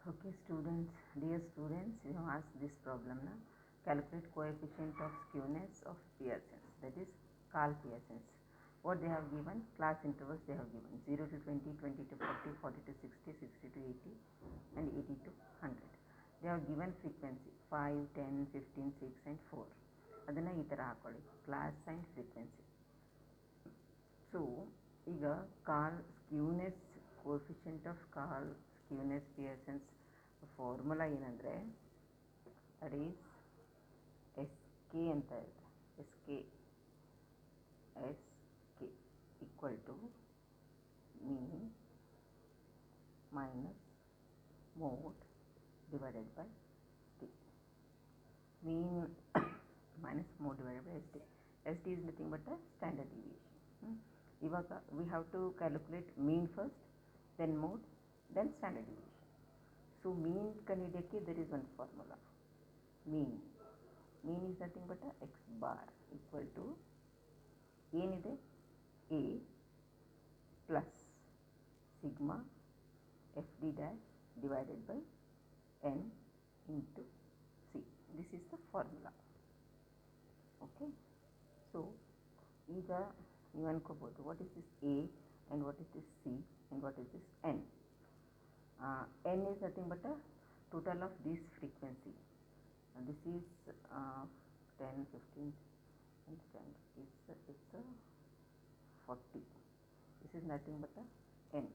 Okay, students, dear students, we have asked this problem now. Calculate coefficient of skewness of Pearsons, that is Karl Pearsons. What they have given, class intervals they have given 0 to 20, 20 to 40, 40 to 60, 60 to 80, and 80 to 100. They have given frequency 5, 10, 15, 6, and 4. ಅದನ್ನು ಈ ಥರ ಹಾಕೊಳ್ಳಿ, class and frequency. So ಈಗ skewness coefficient of skewness Pearson's formula ಏನಂದರೆ that is S K ಅಂತ ಇದೆ. S K equal to mean minus mode divided by T. Mean minus mode divided by ST. ST is nothing but a standard deviation. ಇವಾಗ we have to calculate mean first, then mode, then standard deviation. So mean ಕಂಡುಹಿಡಿಯೋಕ್ಕೆ there is one formula. Mean is nothing but a x bar equal to ಏನಿದೆ a plus sigma fd dash divided by n into c. This is the formula. Okay, so ಈಗ ನೀವು ಅನ್ಕೋಬೋದು what is this a and what is this c and what is this n. N is nothing but a total of this frequency. This is 10, 15 and 10. It's a 40. This is nothing but a n.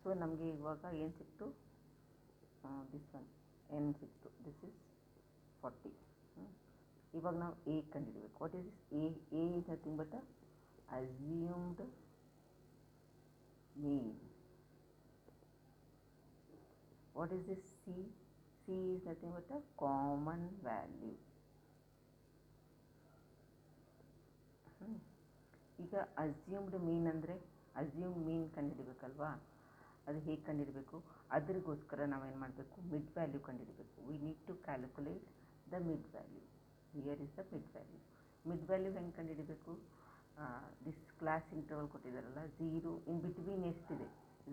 So ನಮಗೆ ಇವಾಗ ಏನು ಸಿಕ್ತು, this one n ಸಿಕ್ತು. This is 40. ಇವಾಗ ನಾವು A ಕಂಡುಹಿಡಬೇಕು. What is this A? A is nothing but assumed mean. What is this C? C is nothing but common value. ಈಗ assumed mean ಅಂದರೆ ಅಸ್ಯೂಮ್ಡ್ ಮೀನ್ ಕಂಡುಹಿಡಬೇಕಲ್ವಾ? ಅದು ಹೇಗೆ ಕಂಡುಹಿಡಬೇಕು? ಅದ್ರಿಗೋಸ್ಕರ ನಾವೇನು ಮಾಡಬೇಕು, ಮಿಡ್ ವ್ಯಾಲ್ಯೂ ಕಂಡುಹಿಡಬೇಕು. We need to calculate the mid value. Here is the mid value. Mid value ಹೆಂಗೆ ಕಂಡುಹಿಡಬೇಕು? ದಿಸ್ ಕ್ಲಾಸ್ ಇಂಟರ್ವಲ್ ಕೊಟ್ಟಿದ್ದಾರಲ್ಲ, 0 ಇನ್ ಬಿಟ್ವೀನ್ ಎಷ್ಟಿದೆ?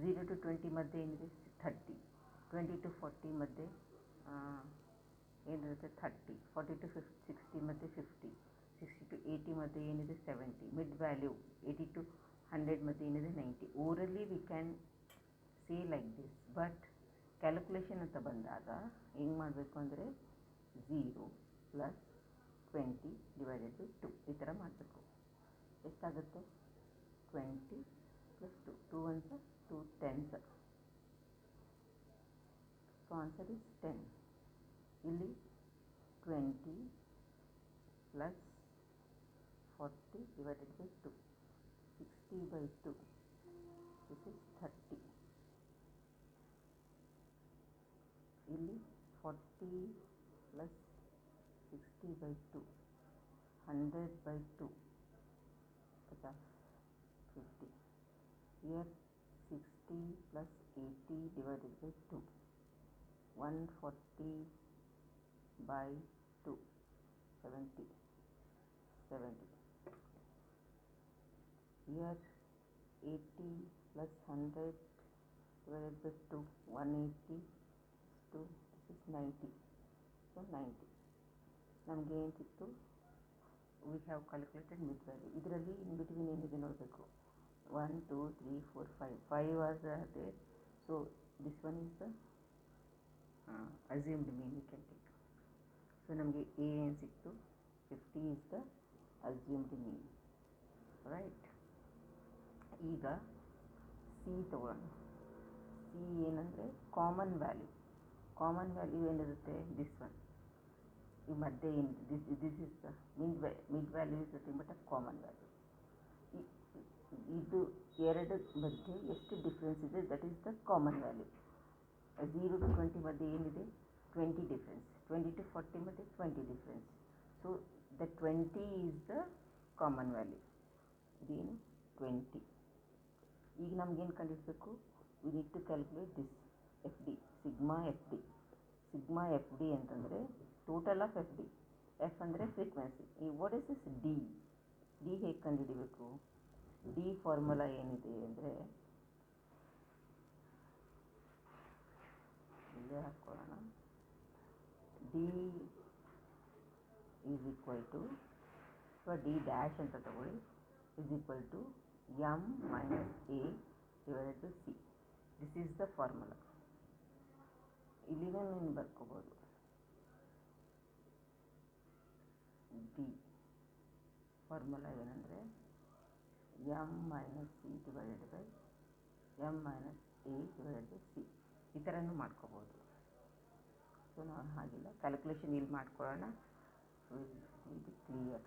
0 to 20 ಮಧ್ಯೆ ಏನಿದೆ? 30. 20 to 40 ಮಧ್ಯೆ ಏನಿರುತ್ತೆ? 30. 40 to 60 ಮಧ್ಯೆ 50. 60 to 80 ಮಧ್ಯೆ ಏನಿದೆ? 70. ಮಿಡ್ ವ್ಯಾಲ್ಯೂ 80 to 100 ಮಧ್ಯೆ ಏನಿದೆ? 90. Orally we can say like this, but calculation ಅಂತ ಬಂದಾಗ ಹೆಂಗೆ ಮಾಡಬೇಕು ಅಂದರೆ 0 ಪ್ಲಸ್ 20 ಡಿವೈಡೆಡ್ ಬೈ 2 ಈ ಥರ ಮಾಡಬೇಕು. ಎಷ್ಟಾಗುತ್ತೆ? 20 plus 2. 2 1s 2 10s. So answer is 10. ಇಲ್ಲಿ 20 plus 40 divided by 2, 60 by 2. This is 30. ಇಲ್ಲಿ 40 plus 60 by 2, 100 by 2, 50. Here 60 plus 80 divided by 2, 140 by 2, 70. Here 80 plus 100 divided by 2, 180, 2, this is 90. So 90. ನಮಗೆ ಏನು ಸಿಕ್ತು? We have calculated mid value. ಇದರಲ್ಲಿ in between ಏನಿದೆ ನೋಡಬೇಕು. 1 2 3 4 5 5 R ಅದೇ. So this one is the assumed mean we can take. So ನಮಗೆ A ಏನು ಸಿಕ್ತು? 50 is the assumed mean, right. ಈಗ ಸಿ ತಗೊಳ್ಳೋಣ. ಸಿ ಏನಂದರೆ ಕಾಮನ್ ವ್ಯಾಲ್ಯೂ. ಕಾಮನ್ ವ್ಯಾಲ್ಯೂ ಏನಿರುತ್ತೆ? This one. ಈ ಮಧ್ಯೆ ಏನಿದೆ? This is the mid value is nothing but a common value. ಇದು ಎರಡು ಮಧ್ಯೆ ಎಷ್ಟು ಡಿಫ್ರೆನ್ಸ್ ಇದೆ? That is the common value. 0 to 20 ಮಧ್ಯೆ ಏನಿದೆ? 20 ಡಿಫ್ರೆನ್ಸ್. 20 to 40 ಮಧ್ಯೆ 20 difference. So the 20 is the common value. ಇದೇನು? 20. ಈಗ ನಮಗೇನು ಕಂಡುಹಿಡಬೇಕು? We need to calculate this F D, sigma F D. Sigma F D ಅಂತಂದರೆ total of F D. F ಅಂದರೆ frequency. ಈ what is this D? D ಹೇಗೆ ಕಂಡುಹಿಡಬೇಕು? D formula ಏನಿದೆ ಅಂದರೆ ಹಾಕ್ಕೊಳ್ಳೋಣ. ಡಿ ಈಸ್ ಈಕ್ವಲ್ ಟು ಅಥವಾ ಡಿ ಡ್ಯಾಶ್ ಅಂತ ತಗೊಳ್ಳಿ, is equal to M minus A divided by C. This is the formula. ಇಲ್ಲಿನ ನೀನು ಬರ್ಕೋಬೋದು. ಡಿ ಫಾರ್ಮುಲಾ ಏನಂದರೆ M minus C divided by M minus A divided by C. ಈ ಥರನೂ ಮಾಡ್ಕೋಬೋದು. So ನಾವು ಹಾಗಿಲ್ಲ, ಕ್ಯಾಲ್ಕುಲೇಷನ್ ಇಲ್ಲಿ ಮಾಡ್ಕೊಳ್ಳೋಣ. ಸೊ ಇದು ಕ್ಲಿಯರ್.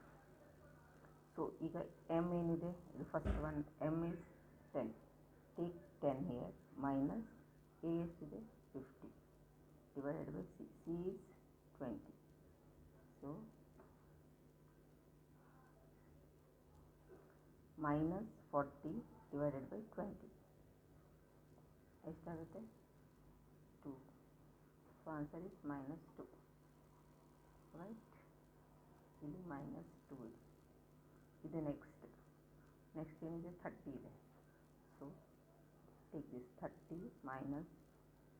ಸೊ ಈಗ ಎಮ್ ಏನಿದೆ, ಇದು first one M is 10. Take 10 here minus A ಎಷ್ಟಿದೆ 50 divided by C. C is 20. So minus 40 divided by 20 ಎಷ್ಟಾಗುತ್ತೆ 2. So answer is -2, right. ಇಲ್ಲಿ -2 ಇದೆ. ಇದು ನೆಕ್ಸ್ಟ್ ಏನಿದೆ 30 ಇದೆ. So take this 30 minus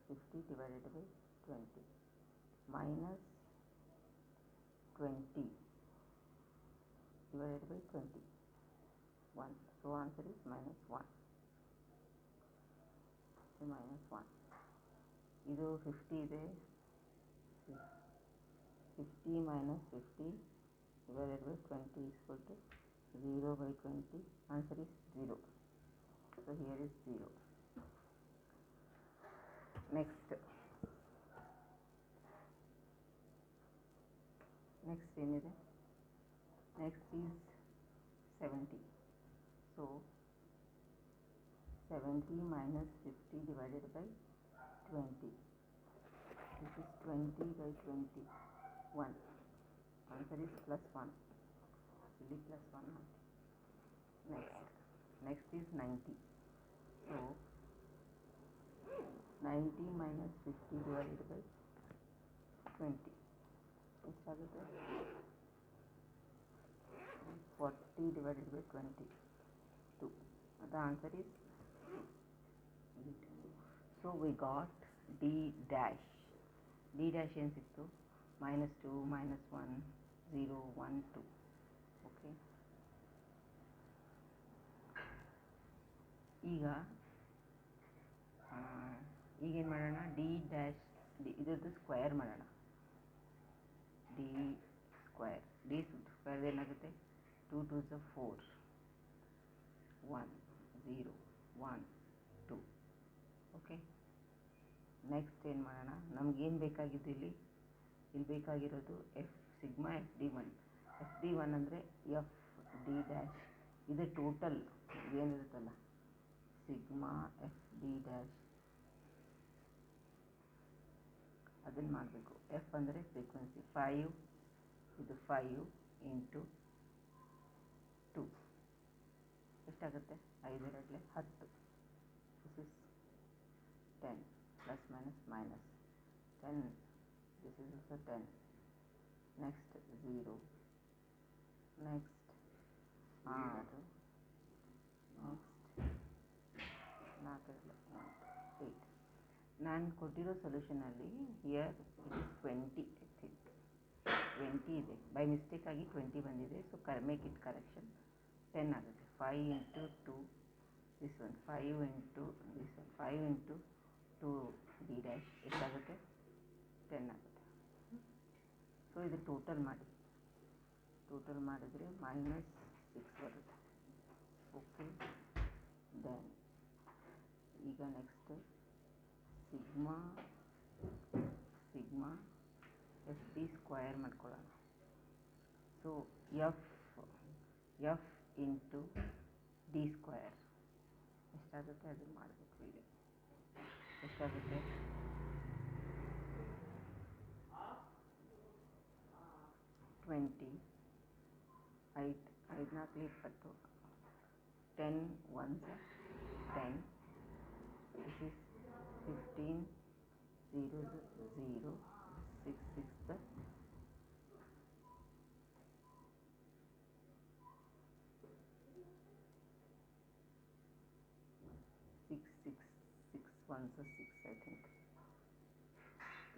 50 divided by 20 minus 20 divided by 20 1. So answer is -1. So -1. ಇದು 50 ಇದೆ. 50 minus 50 divided by 20 is equal to 0 by 20. Answer is 0. So here is 0. Next ಏನಿದೆ, next is 70. So 70 minus 50 divided by 20. This is 20 by 20. 1. Answer is +1. Really +1. Next is 90. So 90 minus 50 divided by 20. ಎಷ್ಟಾಗುತ್ತೆ 40 divided by 20. 2. The answer is 8. So we got D dash. D dash ಏನು ಸಿಕ್ತು, -2, -1, 0, 1, 2. Okay, ಈಗೇನು ಮಾಡೋಣ, D dash ಇದರದ್ದು square ಮಾಡೋಣ. D square ಏನಾಗುತ್ತೆ, 2 2s 4, 1 0 1 2. Okay, next ಏನು ಮಾಡೋಣ, ನಮಗೇನು ಬೇಕಾಗಿದ್ದು ಇಲ್ಲಿ ಬೇಕಾಗಿರೋದು ಸಿಗ್ಮಾ FD1. FD1 ಅಂದರೆ FD ಡ್ಯಾಶ್. ಇದು ಟೋಟಲ್ ಏನಿರುತ್ತಲ್ಲ, ಸಿಗ್ಮಾ FD ಡ್ಯಾಶ್ ಅದನ್ನು ಮಾಡಬೇಕು. ಎಫ್ ಅಂದರೆ ಫ್ರೀಕ್ವೆನ್ಸಿ. 5 ಇದು 5 ಇಂಟು 2 ಎಷ್ಟಾಗುತ್ತೆ, 5 2 10. This is 10 plus minus minus 10. This is also 10. Next 0. Next 6. Next 4 8. ನಾನು ಕೊಟ್ಟಿರೋ ಸೊಲ್ಯೂಷನಲ್ಲಿ here it is 20. I think 20 ಇದೆ. ಬೈ ಮಿಸ್ಟೇಕ್ ಆಗಿ 20 ಬಂದಿದೆ. So make it correction. 10 ಆಗುತ್ತೆ. 5 into 2 this one, 5 into this one, 5 into 2 D dash ಎಷ್ಟಾಗುತ್ತೆ, 10 ಆಗುತ್ತೆ. So ಇದು ಟೋಟಲ್ ಮಾಡಿದರೆ -6 ಬರುತ್ತೆ. ಓಕೆ, ದೆನ್ ಈಗ ನೆಕ್ಸ್ಟ್ ಸಿಗ್ಮಾ FD ಸ್ಕ್ವೇರ್ ಮಾಡ್ಕೊಳ್ಳೋಣ. So F into D square ಎಷ್ಟಾಗುತ್ತೆ ಅದು ಮಾಡಬೇಕು. ಇಲ್ಲಿ ಎಷ್ಟಾಗುತ್ತೆ, 20, 5 4 20, 10 1s 10. This is 15, 0 0, 6 6 6 1s 6, I think.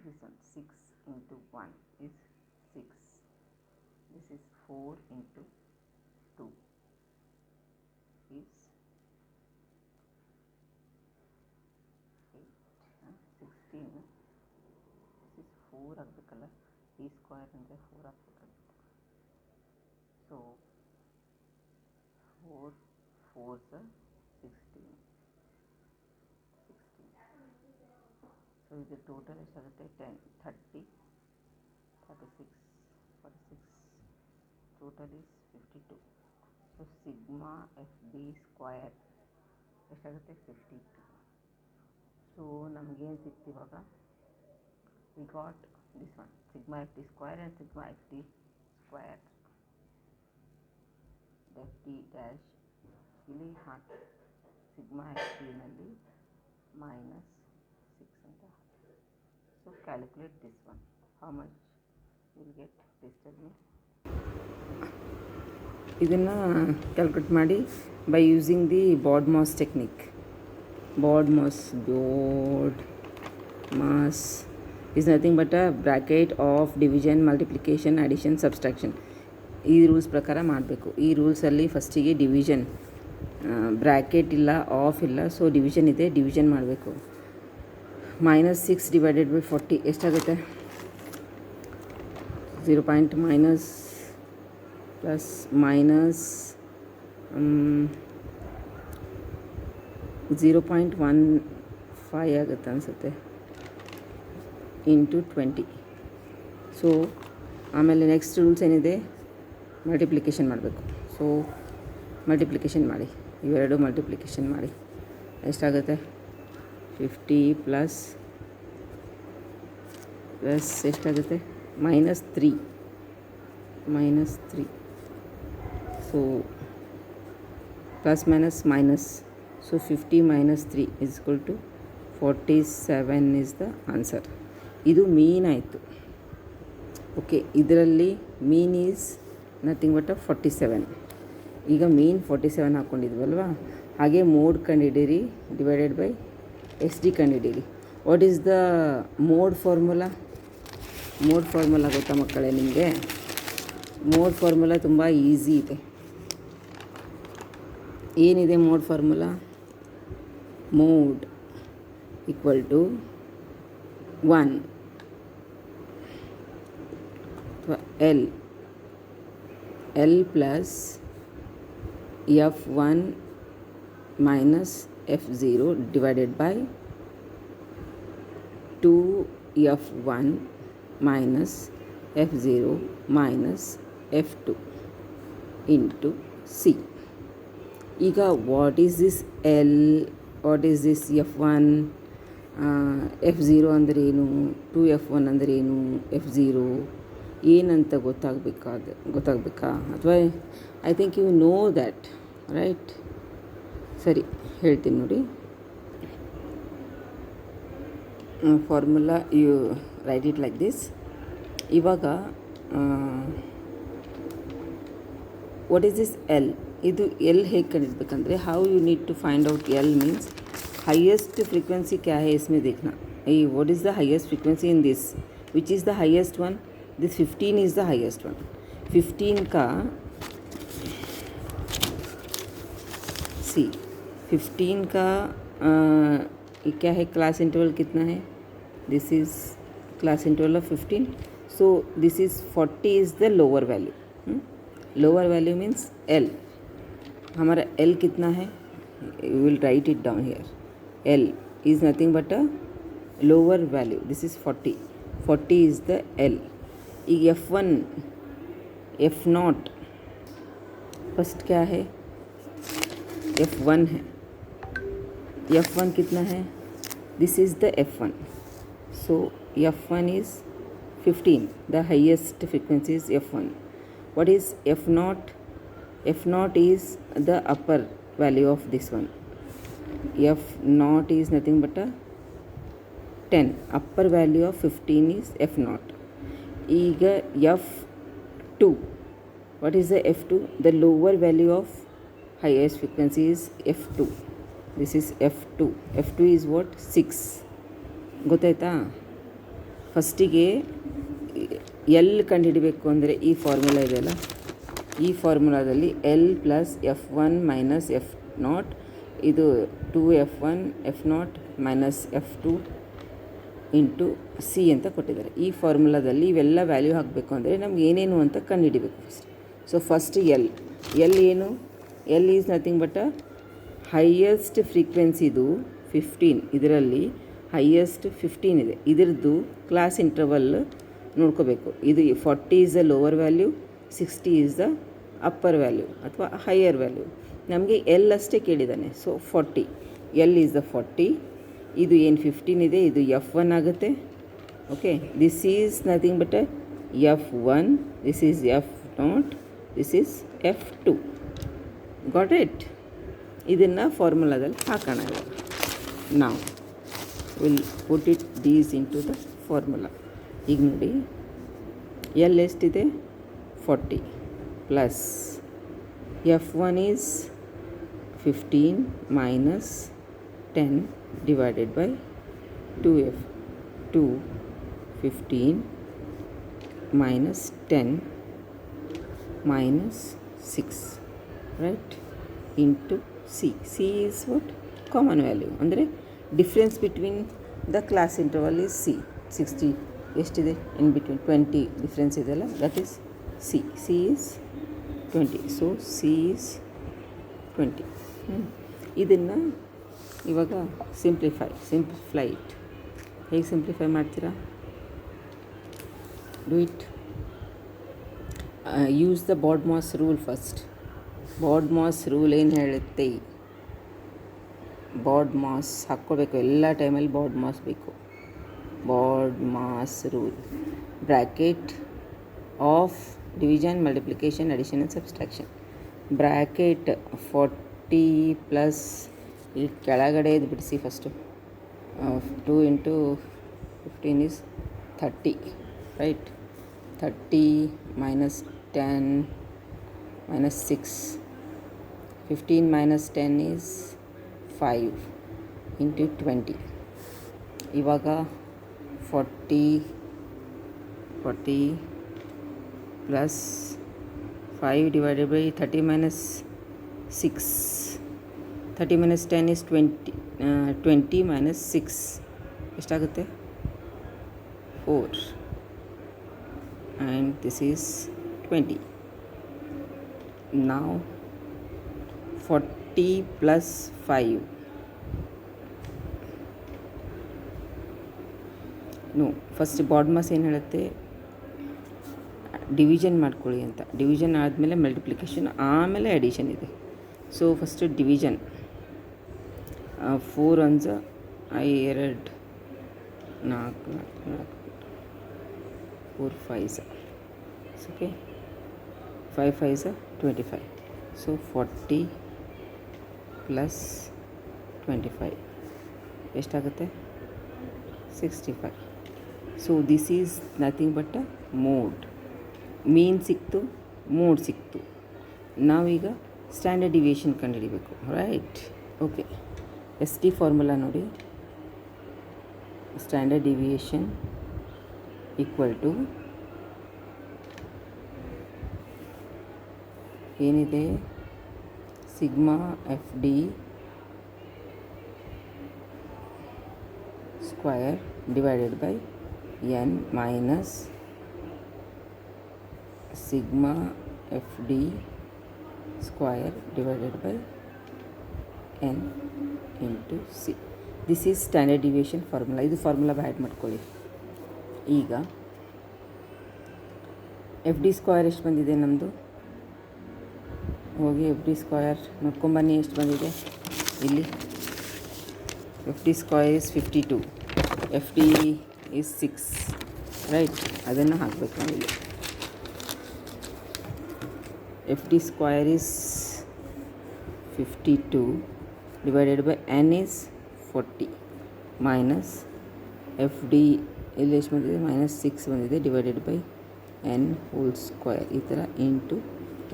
this one. 6 into 1 is 6. This is 4 into 2 is 8. 16. This is 4 ಆಗಬೇಕಲ್ಲ, ಈ ಸ್ಕ್ವೇರ್ ಅಂದರೆ 4 ಆಗಬೇಕಾಗುತ್ತೆ. So 4 4s 16. ಸೊ ಇದು ಟೋಟಲ್ ಎಷ್ಟಾಗುತ್ತೆ? 10 30 36 46. Total is 52. So sigma F B square ಎಷ್ಟಾಗುತ್ತೆ? 52. ಸೊ ನಮಗೇನು ಸಿಕ್ತು ಇವಾಗ? We got this one, sigma F T square and sigma F T square. F T dash ಇಲ್ಲಿ ಹಾಕಿ ಸಿಗ್ಮಾ ಎಫ್ ಟಿನಲ್ಲಿ -6 ಅಂತ ಹಾಕಿ. So calculate this one. How much will get? Please tell me. ಇದನ್ನು ಕ್ಯಾಲ್ಕುಲೇಟ್ ಮಾಡಿ by using the BODMAS technique. BODMAS is nothing but a bracket of division, multiplication, addition, subtraction. ಈ rules ಪ್ರಕಾರ ಮಾಡಬೇಕು. ಈ ರೂಲ್ಸಲ್ಲಿ ಫಸ್ಟಿಗೆ ಡಿವಿಷನ್, ಬ್ರ್ಯಾಕೆಟ್ ಇಲ್ಲ, of ಇಲ್ಲ, so division ಇದೆ, ಡಿವಿಷನ್ ಮಾಡಬೇಕು. -6 ಡಿವೈಡೆಡ್ ಬೈ 40 ಎಷ್ಟಾಗುತ್ತೆ? 0. ಮೈನಸ್ ಪ್ಲಸ್ ಮೈನಸ್ 0.15 ಆಗುತ್ತೆ ಅನಿಸುತ್ತೆ, ಇಂಟು 20. ಸೊ ಆಮೇಲೆ ನೆಕ್ಸ್ಟ್ ರೂಲ್ಸ್ ಏನಿದೆ? ಮಲ್ಟಿಪ್ಲಿಕೇಶನ್ ಮಾಡಬೇಕು. ಸೊ ಮಲ್ಟಿಪ್ಲಿಕೇಶನ್ ಮಾಡಿ, ಇವೆರಡು ಮಲ್ಟಿಪ್ಲಿಕೇಶನ್ ಮಾಡಿ ಎಷ್ಟಾಗುತ್ತೆ? 50 ಪ್ಲಸ್ ಎಷ್ಟಾಗುತ್ತೆ? -3. So plus minus. So 50 - 3 is equal to 47 is the answer. ಇದು ಮೀನ್ ಆಯಿತು. ಓಕೆ, ಇದರಲ್ಲಿ ಮೀನ್ ಈಸ್ ನಥಿಂಗ್ ಬಟ್ 47. ಈಗ ಮೀನ್ 47 ಹಾಕ್ಕೊಂಡಿದ್ವಲ್ವಾ, ಹಾಗೆ ಮೋಡ್ ಕಂಡುಹಿಡೀರಿ, ಡಿವೈಡೆಡ್ ಬೈ ಎಸ್ ಡಿ ಕಂಡುಹಿಡೀರಿ. What is the mode formula? Mode formula ಗೊತ್ತಾ ಮಕ್ಕಳೇ ನಿಮಗೆ? ಮೋಡ್ ಫಾರ್ಮುಲಾ ತುಂಬ ಈಸಿ ಇದೆ. ಏನಿದೆ mode formula? Mode equal to 1 L plus F1 minus F0 divided by 2F1 minus F0 minus F2 into C. ಈಗ what is this L, what is this F1, F0 ಅಂದರೆ ಏನು, 2F1 ಅಂದರೆ ಏನು, F0 ಏನಂತ ಗೊತ್ತಾಗಬೇಕಾ? ಅಥವಾ I think you know that, right? ಸರಿ, ಹೇಳ್ತೀನಿ ನೋಡಿ. Formula you write it like this. ಇವಾಗ ವಾಟ್ ಈಸ್ ದಿಸ್ ಎಲ್? ಇದು ಎಲ್ ಹೇಗೆ ಕಂಡಿಡ್ಬೇಕಂದ್ರೆ, how you need to find out L means highest frequency क्या है इसमें देखना. What is the highest frequency in this? Which is the highest one? This 15 is the highest one. 15 का सी 15 का क्या है? क्लास इंटरवल कितना है? This is class interval of 15. So this is 40 is the lower value. Lower value means L. हमारा L कितना है? You will write it down here. L is nothing but a lower value. This is 40. 40 is the L. F1 F0 first क्या है? F1 है. F1 कितना है? This is the F1. So F1 is 15. The highest frequency is F1. What is F0? F0 is the upper value of this one. F0 is nothing but a 10. Upper value of 15 is F0. ಈಗ F2. What is the F2? The lower value of highest frequency is F2. This is F2. F2 is what? 6. ಗೊತ್ತಾಯ್ತಾ? ಫಸ್ಟಿಗೆ L ಕಂಡುಹಿಡಬೇಕು ಅಂದರೆ ಈ formula ಇದೆಯಲ್ಲ, ಈ ಫಾರ್ಮುಲಾದಲ್ಲಿ L plus F1 minus F0, ಇದು 2F1 F0 minus F2 into C ಅಂತ ಕೊಟ್ಟಿದ್ದಾರೆ. ಈ ಫಾರ್ಮುಲಾದಲ್ಲಿ ಇವೆಲ್ಲ ವ್ಯಾಲ್ಯೂ ಹಾಕಬೇಕು ಅಂದರೆ ನಮ್ಗೆ ಏನೇನು ಅಂತ ಕಂಡುಹಿಡಿಬೇಕು ಫಸ್ಟ್. ಸೊ ಫಸ್ಟ್ ಎಲ್ ಏನು? L is nothing but highest ಫ್ರೀಕ್ವೆನ್ಸಿದು 15, ಇದರಲ್ಲಿ ಹೈಯೆಸ್ಟ್ 15 ಇದೆ. ಇದರದ್ದು ಕ್ಲಾಸ್ ಇಂಟರ್ವಲ್ ನೋಡ್ಕೋಬೇಕು. ಇದು 40 is the lower value, 60 is the upper value ಅಥವಾ ಹೈಯರ್ ವ್ಯಾಲ್ಯೂ. ನಮಗೆ ಎಲ್ ಅಷ್ಟೇ ಕೇಳಿದ್ದಾನೆ. So 40, L is the 40. ಇದು ಏನು 15 ಇದೆ, ಇದು F1 ಆಗುತ್ತೆ. Okay, this is nothing but F1, this is F0, this is F2. Got it? ಇದನ್ನು ಫಾರ್ಮುಲಾದಲ್ಲಿ ಹಾಕೋಣ. ನಾವು will put it these into the formula. ಈಗ ನೋಡಿ, ಎಲ್ ಎಷ್ಟಿದೆ? 40 plus F1 is 15 minus 10 divided by 2F, 2, 15 minus 10 minus 6, right, into C. C is what? Common value. ಅಂದರೆ difference between the class interval is C. 60 ಎಷ್ಟಿದೆ? in between 20 difference ಇದೆಲ್ಲ, that is C. C is 20. So C is 20. ಇದನ್ನು ಇವಾಗ simplify it. ಹೇಗೆ simplify ಮಾಡ್ತೀರಾ? Do it. Use the ಬಾಡ್ಮಾಸ್ rule first. ಬಾಡ್ಮಾಸ್ rule ಏನು ಹೇಳುತ್ತೆ? ಬಾಡ್ಮಾಸ್ ಹಾಕ್ಕೋಬೇಕು ಎಲ್ಲ ಟೈಮಲ್ಲಿ. ಬಾಡ್ಮಾಸ್ ಬೇಕು. ಬಾಡ್ಮಾಸ್ rule, bracket of division, multiplication, addition and subtraction. Bracket 40 plus ಇಲ್ಲಿ ಕೆಳಗಡೆ ಇದು ಬಿಡಿಸಿ first. 2 into 15 is 30, right. 30 minus 10 minus 6, 15 minus 10 is 5 into 20. ಇವಾಗ 40 plus 5 divided by 30 minus 6, 30 minus 10 is 20, 20 minus 6 ಎಷ್ಟಾಗುತ್ತೆ? 4, and this is 20. Now 40 plus 5, no, first ಬಾಡ್ಮಾಸ್ ಏನು ಹೇಳುತ್ತೆ? Division ಮಾಡ್ಕೊಳ್ಳಿ ಅಂತ. ಡಿವಿಷನ್ ಆದಮೇಲೆ ಮಲ್ಟಿಪ್ಲಿಕೇಶನ್, ಆಮೇಲೆ ಅಡಿಷನ್ ಇದೆ. So first division. 4 1 2, 4 4 5, okay, 5 5 25. So 40 plus 25 ಎಷ್ಟಾಗುತ್ತೆ? 65. So this is nothing but a mode. Mean ಸಿಕ್ತು, ಮೋಡ್ ಸಿಕ್ತು. ನಾವೀಗ ಸ್ಟ್ಯಾಂಡರ್ಡ್ ಡಿವಿಯೇಷನ್ ಕಂಡುಹಿಡಿಬೇಕು, ರೈಟ್? ಓಕೆ, ST ಫಾರ್ಮುಲಾ ನೋಡಿ. ಸ್ಟ್ಯಾಂಡರ್ಡ್ ಡಿವಿಯೇಷನ್ ಈಕ್ವಲ್ ಟು ಏನಿದೆ? Sigma FD square divided by n minus sigma FD square divided by n into C. This is standard deviation formula. ಇದು formula add ಮಾಡ್ಕೊಳ್ಳಿ. ಈಗ FD square ಎಷ್ಟು ಬಂದಿದೆ ನಮ್ಮದು? ಹೋಗಿ FD square ನೋಡ್ಕೊಂಬನ್ನಿ ಎಷ್ಟು ಬಂದಿದೆ ಇಲ್ಲಿ. FD square is 52, FD is 6, right? ಅದನ್ನು ಹಾಕಬೇಕು ನಾವಿಲ್ಲಿ. FD square is 52 divided by n is 40 minus FD ಇಲ್ಲಿ ಎಷ್ಟು ಬಂದಿದೆ? -6 ಬಂದಿದೆ, divided by n whole square. ಈ ಥರ into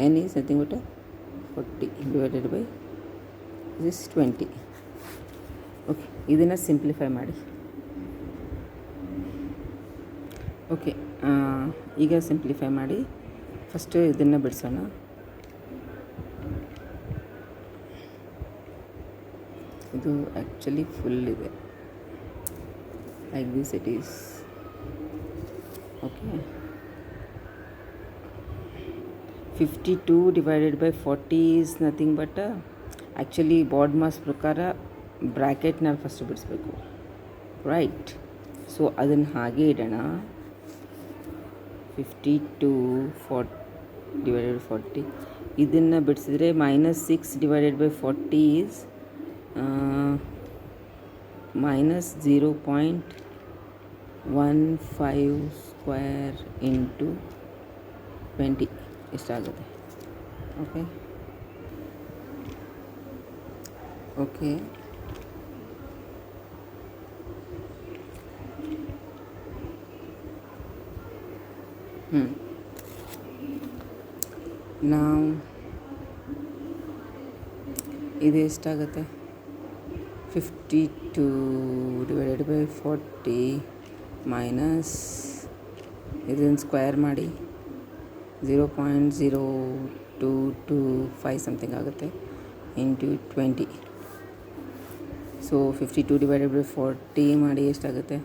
n is nothing but 40 divided by this 20. Okay, ಇದನ್ನು ಸಿಂಪ್ಲಿಫೈ ಮಾಡಿ. ಓಕೆ, ಈಗ ಸಿಂಪ್ಲಿಫೈ ಮಾಡಿ. ಫಸ್ಟು ಇದನ್ನು ಬಿಡಿಸೋಣ. ಇದು ಆ್ಯಕ್ಚುಲಿ ಫುಲ್ ಇದೆ, like this it is. Okay, 52 divided by 40 is nothing but actually BODMAS ಪ್ರಕಾರ ಬ್ರ್ಯಾಕೆಟ್ನಲ್ಲಿ ಫಸ್ಟ್ ಬಿಡಿಸ್ಬೇಕು, ರೈಟ್? ಸೊ ಅದನ್ನು ಹಾಗೆ ಇಡೋಣ. 52 divided by 40, ಇದನ್ನು ಬಿಡಿಸಿದ್ರೆ -6 divided by 40 is -0.15 square into 20 ಎಷ್ಟಾಗುತ್ತೆ? ಓಕೆ, ನಾವು ಇದು ಎಷ್ಟಾಗುತ್ತೆ? 52 divided by 40 ಮೈನಸ್ ಇದನ್ನು ಸ್ಕ್ವೇರ್ ಮಾಡಿ 0.0225 ಸಮಥಿಂಗ್ ಆಗುತ್ತೆ ಇಂಟು 20. ಸೊ 52 divided by 40 ಮಾಡಿ ಎಷ್ಟಾಗುತ್ತೆ?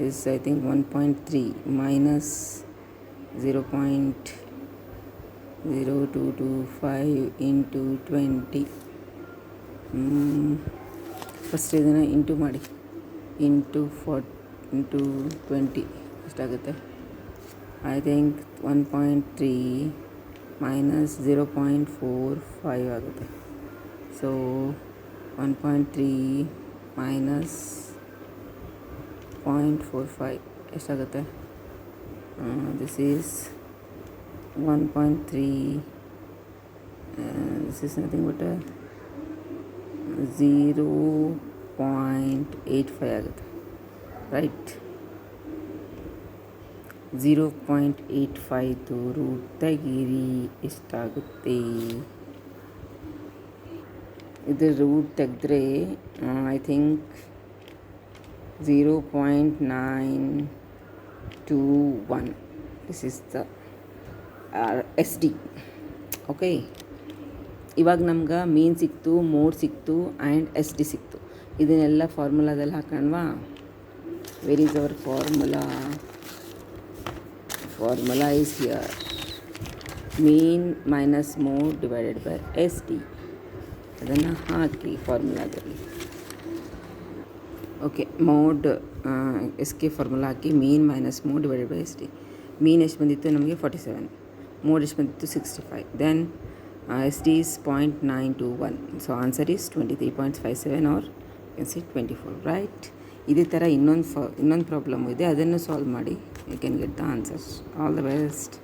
Is I think 1.3 minus 0.0225 into 20. First ಇದನ್ನು ಇಂಟು ಮಾಡಿ, ಇಂಟು 20 ಎಷ್ಟಾಗುತ್ತೆ? ಐ ಥಿಂಕ್ 1.3 ಮೈನಸ್ 0.45 ಆಗುತ್ತೆ. ಸೊ 1.3 ಮೈನಸ್ 0.45 ಎಷ್ಟಾಗುತ್ತೆ? This is 1.3, this is nothing but 0.85 ಆಗುತ್ತೆ, ರೈಟ್? 0.85 ರೂಟ್ ತೆಗೀರಿ, ಎಷ್ಟಾಗುತ್ತೆ? ಇದು ರೂಟ್ ತೆಗೆದ್ರೆ I think 0.921. This is the SD. Okay, ಇವಾಗ ನಮ್ಗೆ ಮೀನ್ ಸಿಕ್ತು, ಮೋಡ್ ಸಿಕ್ತು ಆ್ಯಂಡ್ SD ಸಿಕ್ತು. ಇದನ್ನೆಲ್ಲ ಫಾರ್ಮುಲಾದಲ್ಲಿ ಹಾಕೋಣವಾ? Where is our formula? Formula is here, mean minus mode divided by SD. ಅದನ್ನು ಹಾಕಿ ಫಾರ್ಮುಲಾದಲ್ಲಿ. ಓಕೆ, ಮೋಡ್ ಎಸ್ಕೆ ಫಾರ್ಮುಲಾ ಹಾಕಿ mean minus mode divided by SD. Mean ಎಷ್ಟು ಬಂದಿತ್ತು ನಮಗೆ? 47. ಮೋಡ್ ಎಷ್ಟು ಬಂದಿತ್ತು? 65. Then SD is 0.921. So answer is 23.57 or you can say 24, right? ಇದೇ ಥರ ಇನ್ನೊಂದು ಪ್ರಾಬ್ಲಮ್ ಇದೆ, ಅದನ್ನು ಸಾಲ್ವ್ ಮಾಡಿ. You can get the answers. All the best.